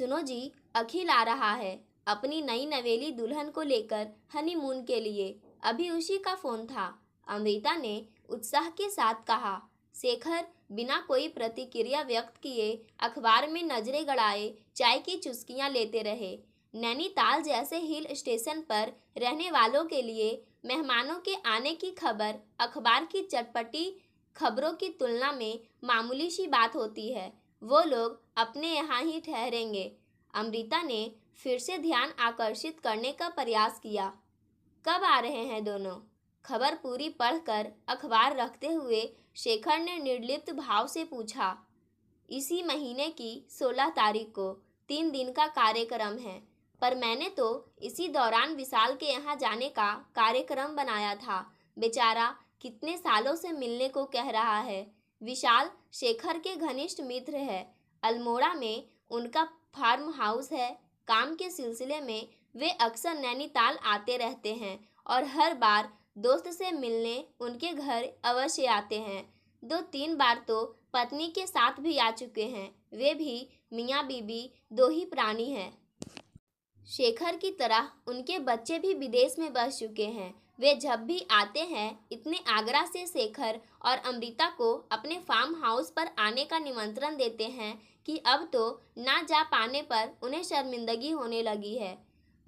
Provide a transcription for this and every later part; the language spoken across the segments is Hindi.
सुनो जी, अखिल आ रहा है अपनी नई नवेली दुल्हन को लेकर हनीमून के लिए। अभी उसी का फोन था। अमृता ने उत्साह के साथ कहा। शेखर बिना कोई प्रतिक्रिया व्यक्त किए अखबार में नजरें गड़ाए चाय की चुस्कियां लेते रहे। नैनीताल जैसे हिल स्टेशन पर रहने वालों के लिए मेहमानों के आने की खबर अखबार की चटपटी खबरों की तुलना में मामूली सी बात होती है। वो लोग अपने यहाँ ही ठहरेंगे। अमृता ने फिर से ध्यान आकर्षित करने का प्रयास किया। कब आ रहे हैं दोनों? खबर पूरी पढ़कर अखबार रखते हुए शेखर ने निर्लिप्त भाव से पूछा। इसी महीने की 16 तारीख को 3 दिन का कार्यक्रम है, पर मैंने तो इसी दौरान विशाल के यहाँ जाने का कार्यक्रम बनाया था। बेचारा कितने सालों से मिलने को कह रहा है। विशाल शेखर के घनिष्ठ मित्र है। अल्मोड़ा में उनका फार्म हाउस है। काम के सिलसिले में वे अक्सर नैनीताल आते रहते हैं और हर बार दोस्त से मिलने उनके घर अवश्य आते हैं। 2-3 बार तो पत्नी के साथ भी आ चुके हैं। वे भी मियाँ बीबी 2 ही प्राणी हैं। शेखर की तरह उनके बच्चे भी विदेश में बस चुके हैं। वे जब भी आते हैं इतने आग्रह से शेखर और अमृता को अपने फार्म हाउस पर आने का निमंत्रण देते हैं कि अब तो ना जा पाने पर उन्हें शर्मिंदगी होने लगी है।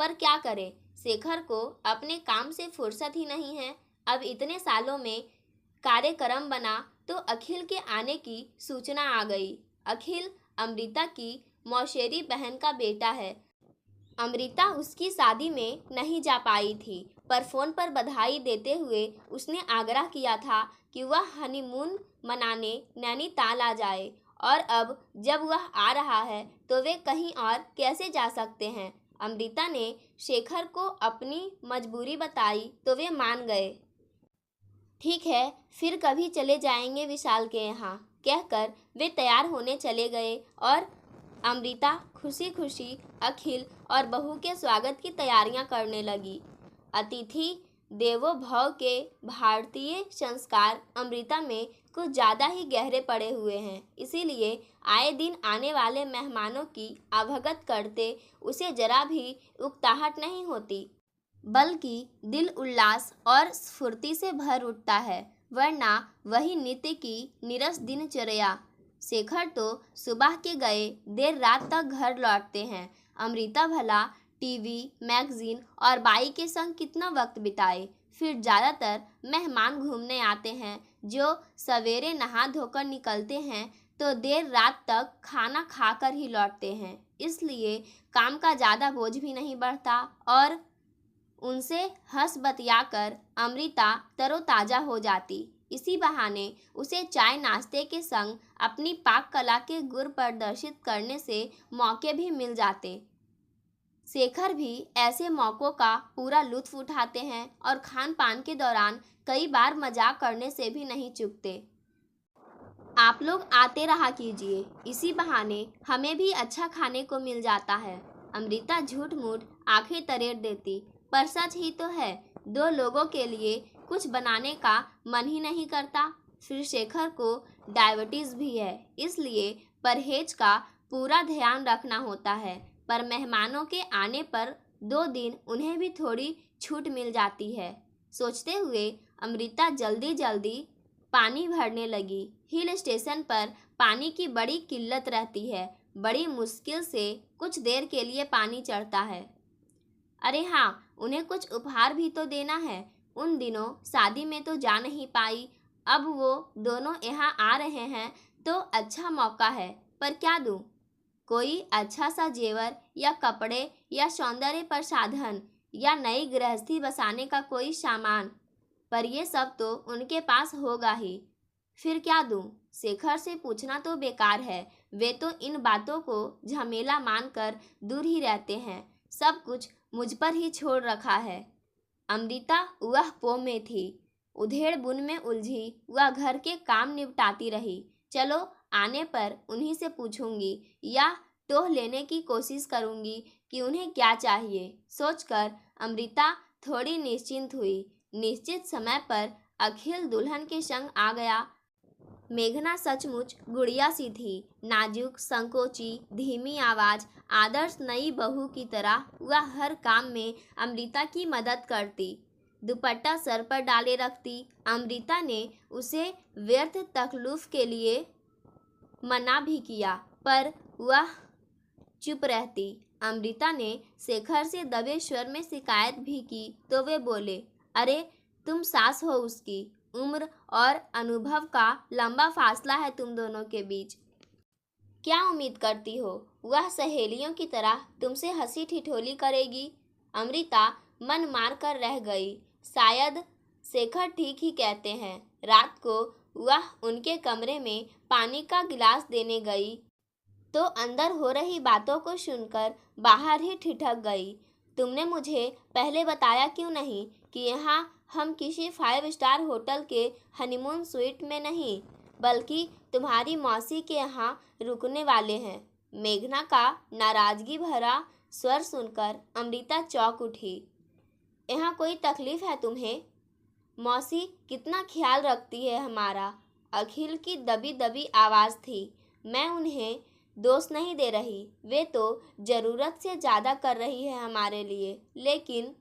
पर क्या करें, शेखर को अपने काम से फुर्सत ही नहीं है। अब इतने सालों में कार्यक्रम बना तो अखिल के आने की सूचना आ गई। अखिल अमृता की मौसेरी बहन का बेटा है। अमृता उसकी शादी में नहीं जा पाई थी, पर फोन पर बधाई देते हुए उसने आग्रह किया था कि वह हनीमून मनाने नैनीताल आ जाए। और अब जब वह आ रहा है तो वे कहीं और कैसे जा सकते हैं। अमृता ने शेखर को अपनी मजबूरी बताई तो वे मान गए। ठीक है, फिर कभी चले जाएंगे विशाल के यहाँ, कहकर वे तैयार होने चले गए और अमृता खुशी खुशी अखिल और बहू के स्वागत की तैयारियां करने लगी। अतिथि देवो भव के भारतीय संस्कार अमृता में कुछ ज़्यादा ही गहरे पड़े हुए हैं, इसीलिए आए दिन आने वाले मेहमानों की अवगत करते उसे जरा भी उकताहट नहीं होती, बल्कि दिल उल्लास और स्फूर्ति से भर उठता है। वरना वही नित्य की नीरस दिनचर्या। शेखर तो सुबह के गए देर रात तक घर लौटते हैं। अमृता भला टीवी, मैगजीन और बाई के संग कितना वक्त बिताए। फिर ज़्यादातर मेहमान घूमने आते हैं जो सवेरे नहा धोकर निकलते हैं तो देर रात तक खाना खाकर ही लौटते हैं। इसलिए काम का ज़्यादा बोझ भी नहीं बढ़ता और उनसे हंस बतियाकर अमृता तरोताज़ा हो जाती। इसी बहाने उसे चाय नाश्ते के संग अपनी पाक कला के गुर प्रदर्शित करने से मौके भी मिल जाते। शेखर भी ऐसे मौक़ों का पूरा लुत्फ उठाते हैं और खान पान के दौरान कई बार मजाक करने से भी नहीं चूकते। आप लोग आते रहा कीजिए, इसी बहाने हमें भी अच्छा खाने को मिल जाता है। अमृता झूठ मूठ आंखें तरेड़ देती, पर सच ही तो है। 2 लोगों के लिए कुछ बनाने का मन ही नहीं करता। फिर शेखर को डायबिटीज़ भी है, इसलिए परहेज का पूरा ध्यान रखना होता है। पर मेहमानों के आने पर 2 दिन उन्हें भी थोड़ी छूट मिल जाती है। सोचते हुए अमृता जल्दी जल्दी पानी भरने लगी। हिल स्टेशन पर पानी की बड़ी किल्लत रहती है। बड़ी मुश्किल से कुछ देर के लिए पानी चढ़ता है। अरे हाँ, उन्हें कुछ उपहार भी तो देना है। उन दिनों शादी में तो जा नहीं पाई, अब वो दोनों यहाँ आ रहे हैं तो अच्छा मौका है। पर क्या दूँ? कोई अच्छा सा जेवर या कपड़े या सौंदर्य प्रसाधन या नई गृहस्थी बसाने का कोई सामान, पर ये सब तो उनके पास होगा ही। फिर क्या दूँ? शेखर से पूछना तो बेकार है। वे तो इन बातों को झमेला मानकर दूर ही रहते हैं। सब कुछ मुझ पर ही छोड़ रखा है। अमृता वह पो में थी। उधेड़ बुन में उलझी वह घर के काम निपटाती रही। चलो आने पर उन्हीं से पूछूंगी या टोह लेने की कोशिश करूंगी कि उन्हें क्या चाहिए। सोचकर अमृता थोड़ी निश्चिंत हुई। निश्चित समय पर अखिल दुल्हन के संग आ गया। मेघना सचमुच गुड़िया सी थी, नाजुक, संकोची, धीमी आवाज, आदर्श नई बहू की तरह वह हर काम में अमृता की मदद करती। दुपट्टा सर पर डाले रखती। अमृता ने उसे व्यर्थ तकलीफ के लिए मना भी किया, पर वह चुप रहती। अमृता ने शेखर से दबे स्वर में शिकायत भी की तो वे बोले, अरे तुम सास हो उसकी, उम्र और अनुभव का लंबा फासला है तुम दोनों के बीच। क्या उम्मीद करती हो वह सहेलियों की तरह तुमसे हंसी ठिठोली करेगी? अमृता मन मार कर रह गई। शायद शेखर ठीक ही कहते हैं। रात को वह उनके कमरे में पानी का गिलास देने गई तो अंदर हो रही बातों को सुनकर बाहर ही ठिठक गई। तुमने मुझे पहले बताया क्यों नहीं कि यहाँ हम किसी 5 स्टार होटल के हनीमून स्वीट में नहीं, बल्कि तुम्हारी मौसी के यहाँ रुकने वाले हैं? मेघना का नाराजगी भरा स्वर सुनकर अमृता चौंक उठी। यहाँ कोई तकलीफ है तुम्हें? मौसी कितना ख्याल रखती है हमारा। अखिल की दबी दबी आवाज़ थी। मैं उन्हें दोष नहीं दे रही, वे तो ज़रूरत से ज़्यादा कर रही है हमारे लिए, लेकिन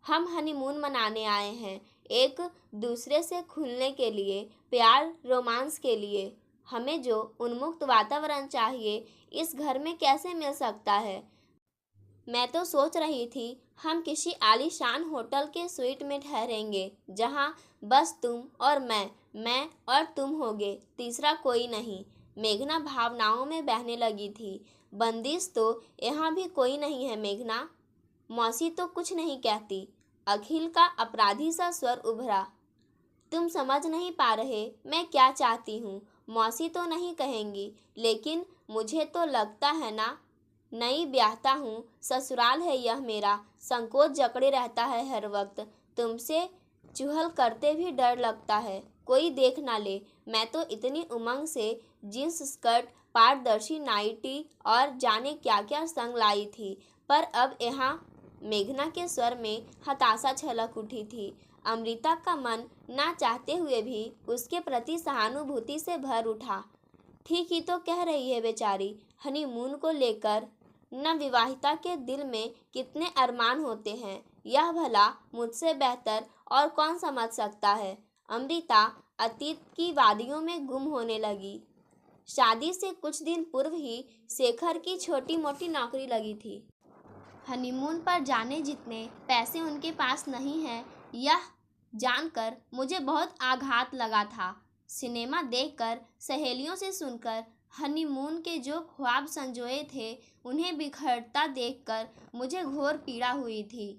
हम हनीमून मनाने आए हैं, एक दूसरे से खुलने के लिए, प्यार रोमांस के लिए। हमें जो उन्मुक्त वातावरण चाहिए इस घर में कैसे मिल सकता है? मैं तो सोच रही थी हम किसी आलीशान होटल के स्वीट में ठहरेंगे, जहाँ बस तुम और मैं और तुम होगे, तीसरा कोई नहीं। मेघना भावनाओं में बहने लगी थी। बंदिश तो यहाँ भी कोई नहीं है मेघना। मौसी तो कुछ नहीं कहती। अखिल का अपराधी सा स्वर उभरा। तुम समझ नहीं पा रहे मैं क्या चाहती हूँ। मौसी तो नहीं कहेंगी, लेकिन मुझे तो लगता है ना, नई ब्याहता हूँ, ससुराल है यह मेरा, संकोच जकड़े रहता है हर वक्त। तुमसे चुहल करते भी डर लगता है, कोई देख ना ले। मैं तो इतनी उमंग से जींस स्कर्ट, पारदर्शी नाइटी और जाने क्या क्या संग लाई थी, पर अब यहाँ। मेघना के स्वर में हताशा छलक उठी थी। अमृता का मन ना चाहते हुए भी उसके प्रति सहानुभूति से भर उठा। ठीक ही तो कह रही है बेचारी। हनीमून को लेकर नवविवाहिता के दिल में कितने अरमान होते हैं, यह भला मुझसे बेहतर और कौन समझ सकता है। अमृता अतीत की वादियों में गुम होने लगी। शादी से कुछ दिन पूर्व ही शेखर की छोटी मोटी नौकरी लगी थी। हनीमून पर जाने जितने पैसे उनके पास नहीं है, यह जानकर मुझे बहुत आघात लगा था। सिनेमा देखकर, सहेलियों से सुनकर हनीमून के जो ख्वाब संजोए थे, उन्हें बिखरता देखकर मुझे घोर पीड़ा हुई थी।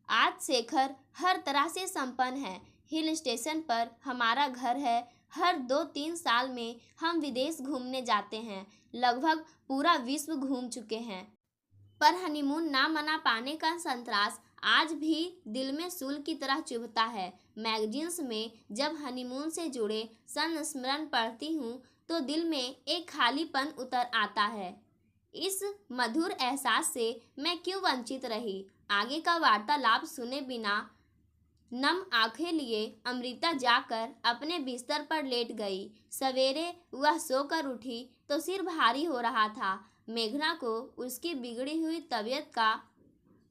आज शेखर हर तरह से संपन्न है। हिल स्टेशन पर हमारा घर है। हर 2-3 साल में हम विदेश घूमने जाते हैं। लगभग पूरा विश्व घूम चुके हैं, पर हनीमून ना मना पाने का संतरास आज भी दिल में सूल की तरह चुभता है। मैगजीन्स में जब हनीमून से जुड़े संस्मरण पढ़ती हूँ तो दिल में एक खालीपन उतर आता है। इस मधुर एहसास से मैं क्यों वंचित रही? आगे का वार्तालाप सुने बिना नम आंखें लिए अमृता जाकर अपने बिस्तर पर लेट गई। सवेरे वह सोकर उठी तो सिर भारी हो रहा था। मेघना को उसकी बिगड़ी हुई तबीयत का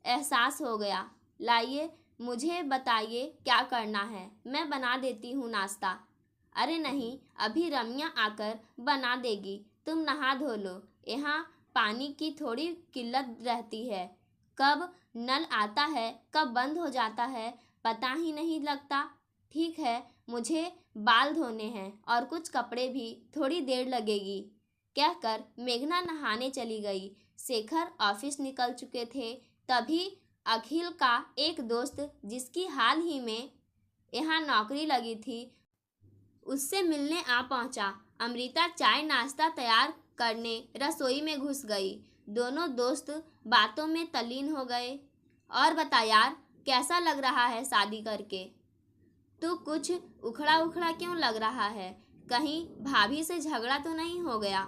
एहसास हो गया। लाइए, मुझे बताइए क्या करना है, मैं बना देती हूँ नाश्ता। अरे नहीं, अभी रम्या आकर बना देगी, तुम नहा धो लो। यहाँ पानी की थोड़ी किल्लत रहती है, कब नल आता है कब बंद हो जाता है पता ही नहीं लगता। ठीक है, मुझे बाल धोने हैं और कुछ कपड़े भी, थोड़ी देर लगेगी, कहकर मेघना नहाने चली गई। शेखर ऑफिस निकल चुके थे। तभी अखिल का एक दोस्त, जिसकी हाल ही में यहाँ नौकरी लगी थी, उससे मिलने आ पहुँचा। अमृता चाय नाश्ता तैयार करने रसोई में घुस गई। दोनों दोस्त बातों में तल्लीन हो गए। और बता यार, कैसा लग रहा है शादी करके? तू कुछ उखड़ा उखड़ा क्यों लग रहा है? कहीं भाभी से झगड़ा तो नहीं हो गया?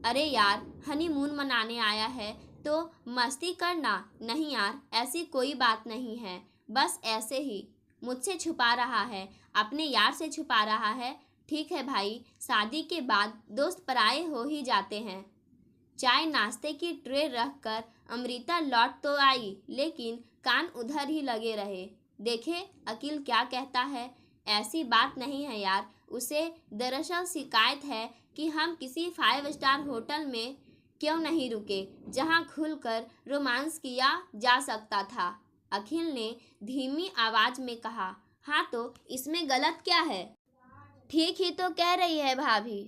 अरे यार, हनीमून मनाने आया है तो मस्ती करना। नहीं यार, ऐसी कोई बात नहीं है, बस ऐसे ही मुझसे छुपा रहा है, अपने यार से छुपा रहा है। ठीक है भाई, शादी के बाद दोस्त पराये हो ही जाते हैं। चाय नाश्ते की ट्रे रखकर अमृता लौट तो आई, लेकिन कान उधर ही लगे रहे। देखे अकील क्या कहता है। ऐसी बात नहीं है यार, उसे दरअसल शिकायत है कि हम किसी 5 स्टार होटल में क्यों नहीं रुके जहां खुलकर रोमांस किया जा सकता था। अखिल ने धीमी आवाज में कहा, हाँ तो इसमें गलत क्या है? ठीक ही तो कह रही है भाभी।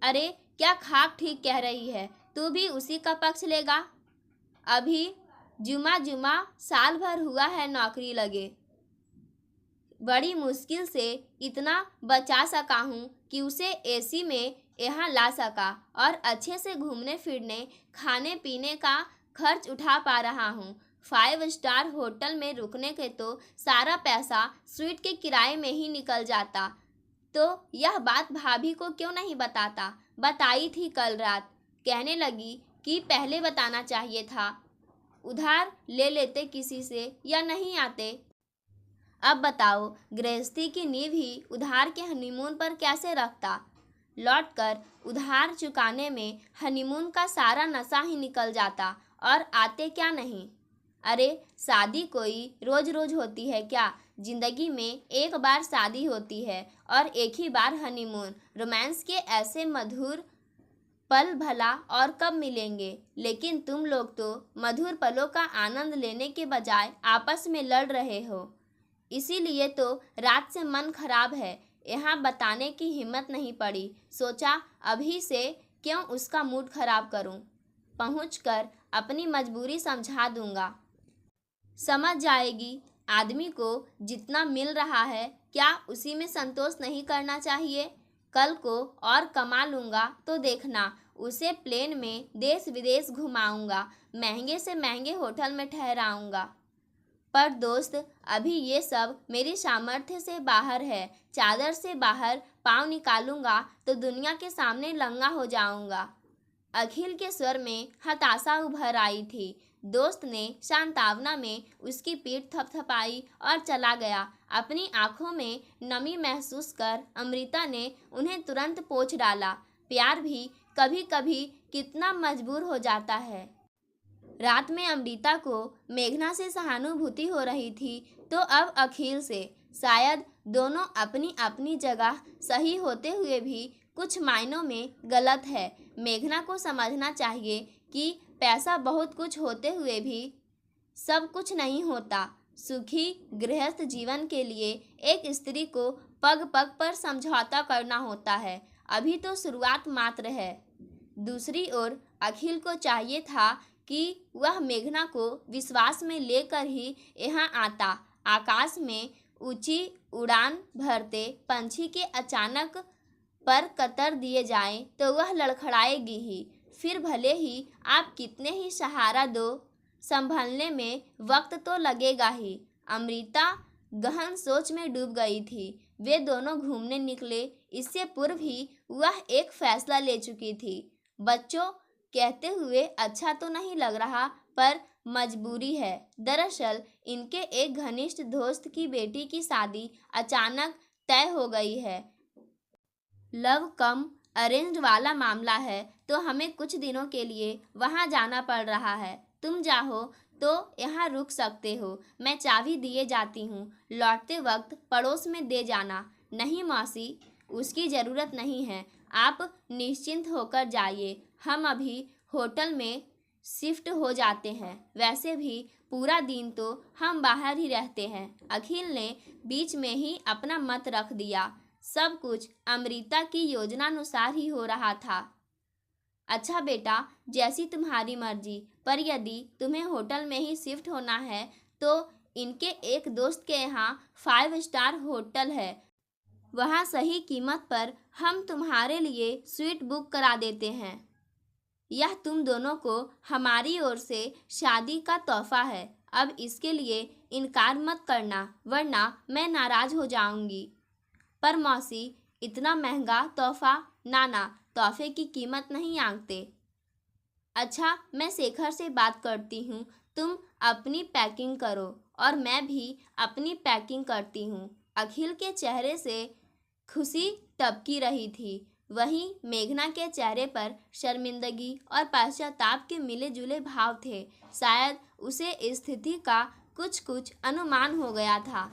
अरे क्या खाक ठीक कह रही है, तू भी उसी का पक्ष लेगा? अभी जुमा जुमा साल भर हुआ है नौकरी लगे, बड़ी मुश्किल से इतना बचा सका हूँ कि उसे एसी में यहाँ ला सका और अच्छे से घूमने फिरने खाने पीने का खर्च उठा पा रहा हूँ। 5 स्टार होटल में रुकने के तो सारा पैसा स्वीट के किराए में ही निकल जाता। तो यह बात भाभी को क्यों नहीं बताता? बताई थी कल रात। कहने लगी कि पहले बताना चाहिए था, उधार ले लेते किसी से या नहीं आते। अब बताओ, गृहस्थी की नींव ही उधार के हनीमून पर कैसे रखता? लौटकर उधार चुकाने में हनीमून का सारा नशा ही निकल जाता और आते क्या नहीं। अरे शादी कोई रोज रोज होती है क्या? जिंदगी में एक बार शादी होती है और एक ही बार हनीमून। रोमांस के ऐसे मधुर पल भला और कब मिलेंगे? लेकिन तुम लोग तो मधुर पलों का आनंद लेने के बजाय आपस में लड़ रहे हो। इसीलिए तो रात से मन खराब है। यहाँ बताने की हिम्मत नहीं पड़ी। सोचा अभी से क्यों उसका मूड खराब करूं। पहुंचकर अपनी मजबूरी समझा दूंगा, समझ जाएगी। आदमी को जितना मिल रहा है क्या उसी में संतोष नहीं करना चाहिए? कल को और कमा लूँगा तो देखना, उसे प्लेन में देश विदेश घुमाऊँगा, महंगे से महंगे होटल में ठहराऊँगा। पर दोस्त अभी ये सब मेरी सामर्थ्य से बाहर है। चादर से बाहर पाँव निकालूंगा तो दुनिया के सामने लंगा हो जाऊंगा। अखिल के स्वर में हताशा उभर आई थी। दोस्त ने सांत्वना में उसकी पीठ थपथपाई और चला गया। अपनी आंखों में नमी महसूस कर अमृता ने उन्हें तुरंत पोंछ डाला। प्यार भी कभी कभी कितना मजबूर हो जाता है। रात में अमृता को मेघना से सहानुभूति हो रही थी तो अब अखिल से। शायद दोनों अपनी अपनी जगह सही होते हुए भी कुछ मायनों में गलत है। मेघना को समझना चाहिए कि पैसा बहुत कुछ होते हुए भी सब कुछ नहीं होता। सुखी गृहस्थ जीवन के लिए एक स्त्री को पग पग पर समझौता करना होता है। अभी तो शुरुआत मात्र है। दूसरी ओर अखिल को चाहिए था कि वह मेघना को विश्वास में लेकर ही यहाँ आता। आकाश में ऊंची उड़ान भरते पंछी के अचानक पर कतर दिए जाएं तो वह लड़खड़ाएगी ही। फिर भले ही आप कितने ही सहारा दो, संभलने में वक्त तो लगेगा ही। अमृता गहन सोच में डूब गई थी। वे दोनों घूमने निकले। इससे पूर्व ही वह एक फैसला ले चुकी थी। बच्चों कहते हुए अच्छा तो नहीं लग रहा, पर मजबूरी है। दरअसल इनके एक घनिष्ठ दोस्त की बेटी की शादी अचानक तय हो गई है। लव कम अरेंज वाला मामला है तो हमें कुछ दिनों के लिए वहां जाना पड़ रहा है। तुम चाहो तो यहाँ रुक सकते हो, मैं चाबी दिए जाती हूँ। लौटते वक्त पड़ोस में दे जाना। नहीं मौसी, उसकी ज़रूरत नहीं है, आप निश्चिंत होकर जाइए। हम अभी होटल में शिफ्ट हो जाते हैं। वैसे भी पूरा दिन तो हम बाहर ही रहते हैं। अखिल ने बीच में ही अपना मत रख दिया। सब कुछ अमृता की योजनानुसार ही हो रहा था। अच्छा बेटा, जैसी तुम्हारी मर्जी, पर यदि तुम्हें होटल में ही शिफ्ट होना है तो इनके एक दोस्त के यहाँ 5 स्टार होटल है, वहाँ सही कीमत पर हम तुम्हारे लिए स्वीट बुक करा देते हैं। यह तुम दोनों को हमारी ओर से शादी का तोहफा है। अब इसके लिए इनकार मत करना, वरना मैं नाराज हो जाऊंगी। पर मौसी, इतना महंगा तोहफा? नाना, तोहफे की कीमत नहीं आंकते। अच्छा, मैं शेखर से बात करती हूँ, तुम अपनी पैकिंग करो और मैं भी अपनी पैकिंग करती हूँ। अखिल के चेहरे से खुशी टपकी रही थी। वहीं मेघना के चेहरे पर शर्मिंदगी और पश्चाताप के मिले जुले भाव थे। शायद उसे इस स्थिति का कुछ कुछ अनुमान हो गया था।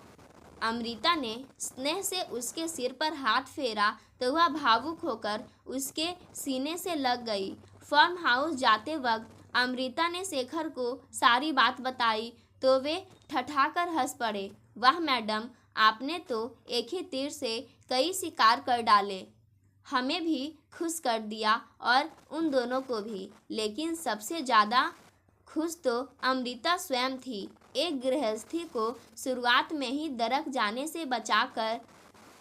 अमृता ने स्नेह से उसके सिर पर हाथ फेरा तो वह भावुक होकर उसके सीने से लग गई। फार्म हाउस जाते वक्त अमृता ने शेखर को सारी बात बताई तो वे ठठाकर हंस पड़े। वाह मैडम, आपने तो एक ही तीर से कई शिकार कर डाले। हमें भी खुश कर दिया और उन दोनों को भी। लेकिन सबसे ज़्यादा खुश तो अमृता स्वयं थी। एक गृहस्थी को शुरुआत में ही दरक जाने से बचाकर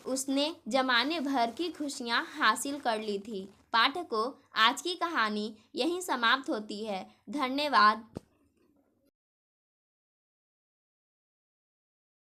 उसने जमाने भर की खुशियां हासिल कर ली थी। पाठकों, आज की कहानी यहीं समाप्त होती है। धन्यवाद।